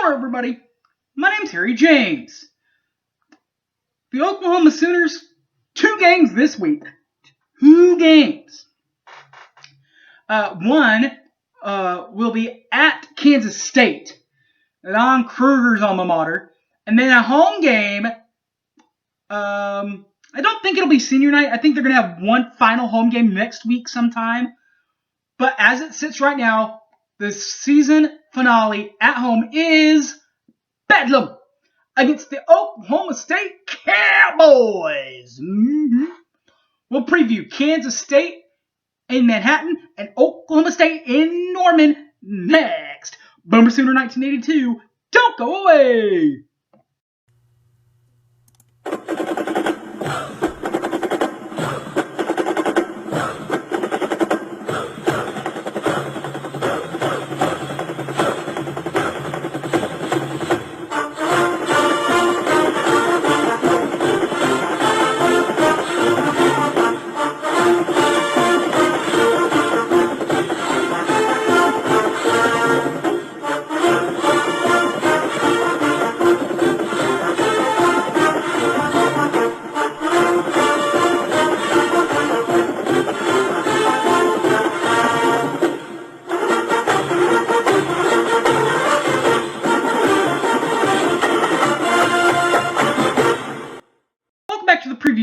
Hello, everybody. My name's Harry James. The Oklahoma Sooners, 2 games this week. 2 games. One will be at Kansas State, Don Kruger's alma mater. And then a home game. I don't think it'll be senior night. I think they're going to have one final home game next week sometime. But as it sits right now, the season finale at home is Bedlam against the Oklahoma State Cowboys. We'll preview Kansas State in Manhattan and Oklahoma State in Norman next. Boomer Sooner 1982. Don't go away.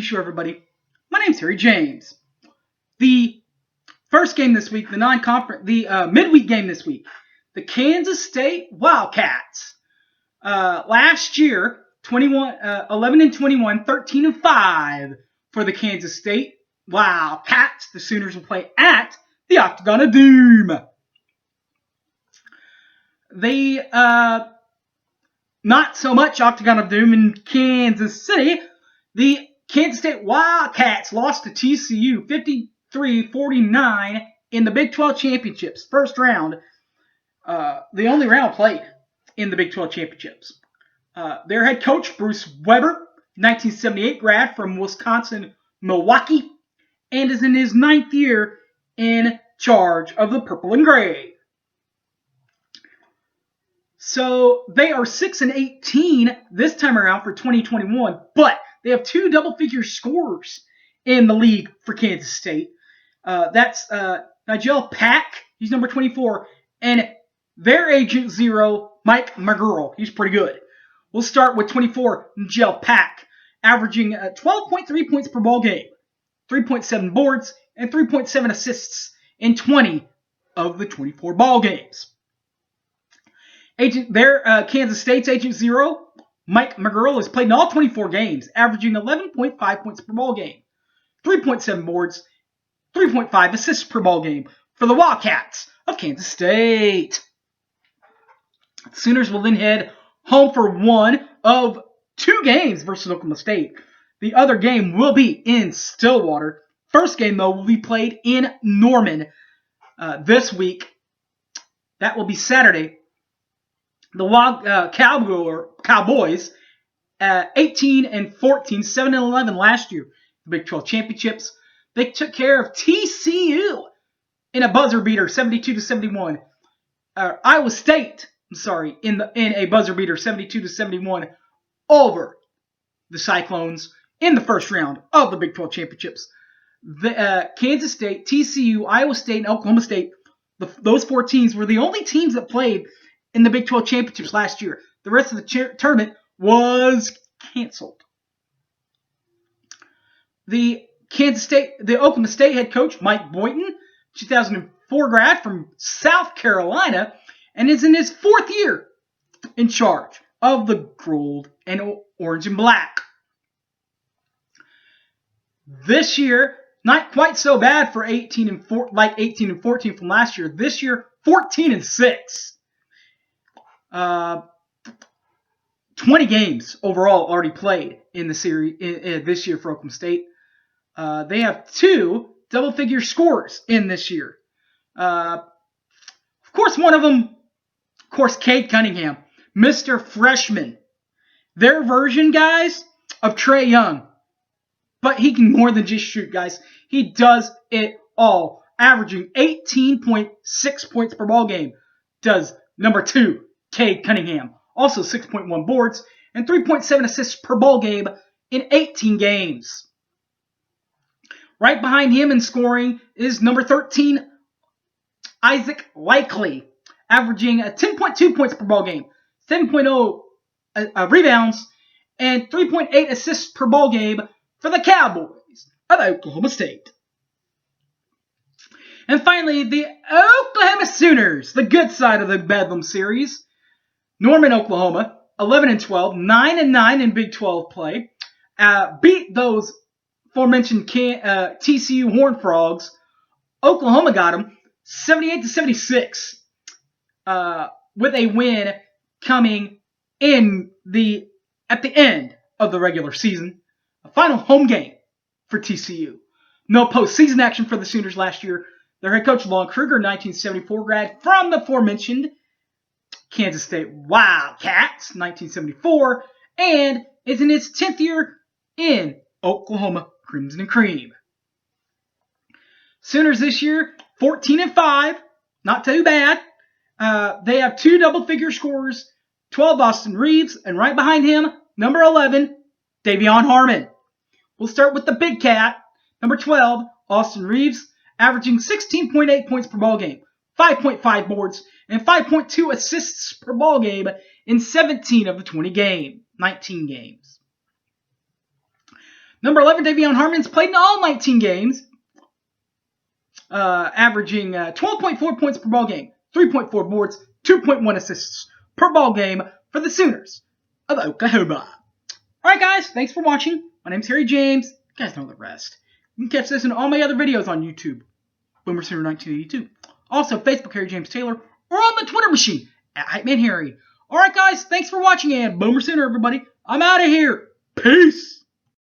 Show, everybody. My name's Harry James. The first game this week, the midweek game this week, the Kansas State Wildcats. Last year, 11-21, 13-5 for the Kansas State Wildcats. The Sooners will play at the Octagon of Doom. Not so much Octagon of Doom in Kansas City. The Kansas State Wildcats lost to TCU 53-49 in the Big 12 Championships. First round, the only round played in the Big 12 Championships. Their head coach, Bruce Weber, 1978 grad from Wisconsin, Milwaukee, and is in his 9th year in charge of the Purple and Gray. So they are 6-18 this time around for 2021, but they have 2 double-figure scorers in the league for Kansas State. That's Nigel Pack, he's number 24, and their agent 0, Mike McGurl. He's pretty good. We'll start with 24, Nigel Pack, averaging 12.3 points per ball game, 3.7 boards, and 3.7 assists in 20 of the 24 ball games. Kansas State's agent 0, Mike McGurl, has played in all 24 games, averaging 11.5 points per ball game, 3.7 boards, 3.5 assists per ball game for the Wildcats of Kansas State. Sooners will then head home for one of 2 games versus Oklahoma State. The other game will be in Stillwater. First game, though, will be played in Norman this week. That will be Saturday. The Cowboys, 18-14, 7-11 last year, the Big 12 Championships. They took care of TCU in a buzzer beater, 72-71. Iowa State, in a buzzer beater, 72-71, over the Cyclones in the first round of the Big 12 Championships. The Kansas State, TCU, Iowa State, and Oklahoma State, those 4 teams were the only teams that played in the Big 12 Championships last year. The rest of the tournament was canceled. The Oklahoma State head coach, Mike Boynton, 2004 grad from South Carolina, and is in his 4th year in charge of the gold and orange and black. This year, not quite so bad for 18-14 from last year. This year, 14-6. 20 games overall already played in the series this year for Oklahoma State. They have 2 double-figure scorers in this year. Of course, one of them, Cade Cunningham, Mr. Freshman. Their version, guys, of Trae Young. But he can more than just shoot, guys. He does it all. Averaging 18.6 points per ball game. Does number 2, Cade Cunningham. Also 6.1 boards and 3.7 assists per ball game in 18 games. Right behind him in scoring is number 13, Isaac Likely, averaging 10.2 points per ball game, 7.0 rebounds, and 3.8 assists per ball game for the Cowboys of Oklahoma State. And finally, the Oklahoma Sooners, the good side of the Bedlam series. Norman, Oklahoma, 11-12, 9-9 in Big 12 play. Beat those aforementioned TCU Horned Frogs. Oklahoma got them 78-76, with a win coming at the end of the regular season. A final home game for TCU. No postseason action for the Sooners last year. Their head coach, Lon Kruger, 1974 grad from the aforementioned Kansas State Wildcats, 1974, and is in its 10th year in Oklahoma Crimson and Cream. Sooners this year, 14-5, not too bad. They have 2 double-figure scorers, 12 Austin Reeves, and right behind him, number 11, Davion Harmon. We'll start with the big cat, number 12, Austin Reeves, averaging 16.8 points per ball game, 5.5 boards, and 5.2 assists per ball game in 17 of the 19 games. Number 11, Davion Harmon's played in all 19 games, averaging 12.4 points per ball game, 3.4 boards, 2.1 assists per ball game for the Sooners of Oklahoma. Alright guys, thanks for watching. My name's Harry James. You guys know the rest. You can catch this and all my other videos on YouTube. Boomer Sooner 1982. Also, Facebook, Harry James Taylor, or on the Twitter machine, at HypeManHarry. Alright guys, thanks for watching, and Boomer Sooner, everybody. I'm out of here. Peace.